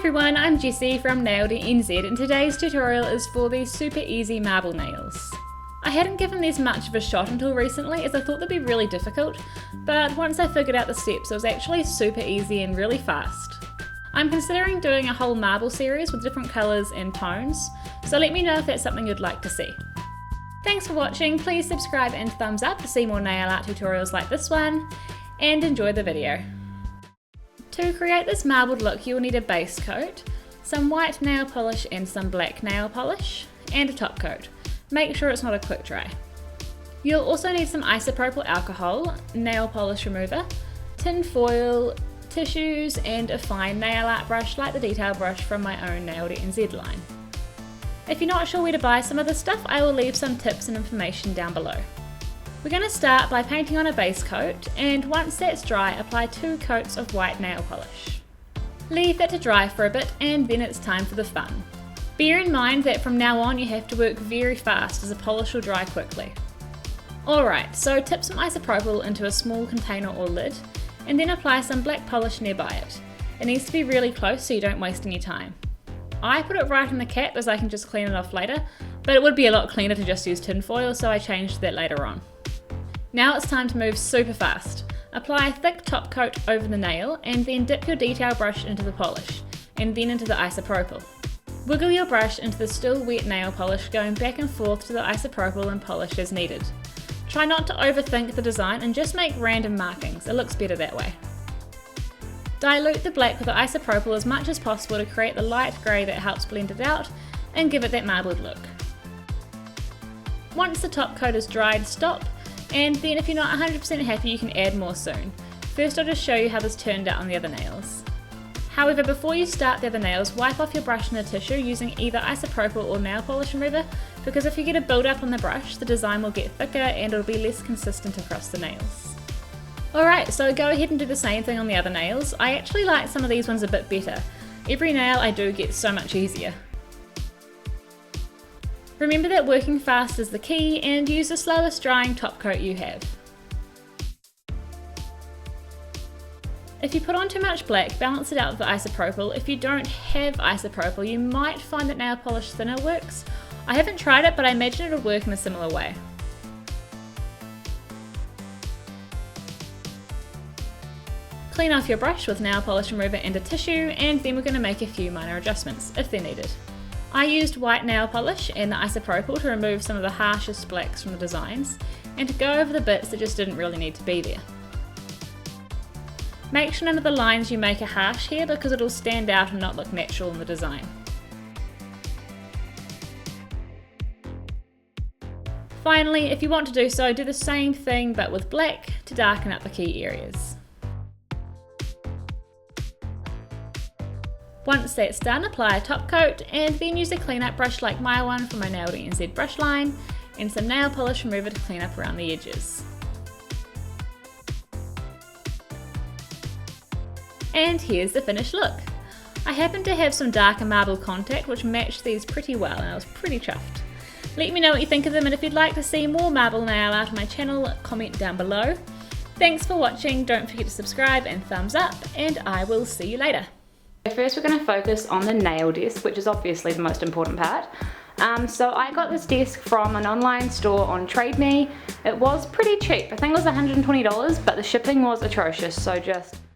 everyone, I'm Jessie from Nailed.nz and today's tutorial is for these super easy marble nails. I hadn't given these much of a shot until recently as I thought they'd be really difficult, but once I figured out the steps it was actually super easy and really fast. I'm considering doing a whole marble series with different colours and tones, so let me know if that's something you'd like to see. Thanks for watching, please subscribe and thumbs up to see more nail art tutorials like this one, and enjoy the video. To create this marbled look you'll need a base coat, some white nail polish and some black nail polish, and a top coat. Make sure it's not a quick dry. You'll also need some isopropyl alcohol, nail polish remover, tin foil, tissues and a fine nail art brush like the detail brush from my own Nailed.nz line. If you're not sure where to buy some of this stuff, I will leave some tips and information down below. We're going to start by painting on a base coat, and once that's dry, apply 2 coats of white nail polish. Leave that to dry for a bit and then it's time for the fun. Bear in mind that from now on you have to work very fast as the polish will dry quickly. Alright, so tip some isopropyl into a small container or lid, and then apply some black polish nearby it. It needs to be really close so you don't waste any time. I put it right in the cap as I can just clean it off later, but it would be a lot cleaner to just use tin foil, so I changed that later on. Now it's time to move super fast. Apply a thick top coat over the nail and then dip your detail brush into the polish, and then into the isopropyl. Wiggle your brush into the still wet nail polish, going back and forth to the isopropyl and polish as needed. Try not to overthink the design and just make random markings, it looks better that way. Dilute the black with the isopropyl as much as possible to create the light grey that helps blend it out and give it that marbled look. Once the top coat is dried, stop, and then if you're not 100% happy you can add more soon. First I'll just show you how this turned out on the other nails. However, before you start the other nails, wipe off your brush in a tissue using either isopropyl or nail polish remover, because if you get a build up on the brush, the design will get thicker and it'll be less consistent across the nails. Alright, so go ahead and do the same thing on the other nails. I actually like some of these ones a bit better. Every nail I do gets so much easier. Remember that working fast is the key, and use the slowest drying top coat you have. If you put on too much black, balance it out with the isopropyl. If you don't have isopropyl, you might find that nail polish thinner works. I haven't tried it, but I imagine it'll work in a similar way. Clean off your brush with nail polish remover and a tissue, and then we're going to make a few minor adjustments if they're needed. I used white nail polish and the isopropyl to remove some of the harshest blacks from the designs, and to go over the bits that just didn't really need to be there. Make sure none of the lines you make are harsh here, because it'll stand out and not look natural in the design. Finally, if you want to do so, do the same thing but with black to darken up the key areas. Once that's done, apply a top coat and then use a cleanup brush like my one from my Nailed.nz brush line, and some nail polish remover to clean up around the edges. And here's the finished look. I happen to have some darker marble contact which matched these pretty well, and I was pretty chuffed. Let me know what you think of them, and if you'd like to see more marble nail art on my channel, comment down below. Thanks for watching, don't forget to subscribe and thumbs up, and I will see you later. First we're going to focus on the nail desk, which is obviously the most important part. So I got this desk from an online store on Trade Me. It was pretty cheap, I think it was $120, but the shipping was atrocious, so just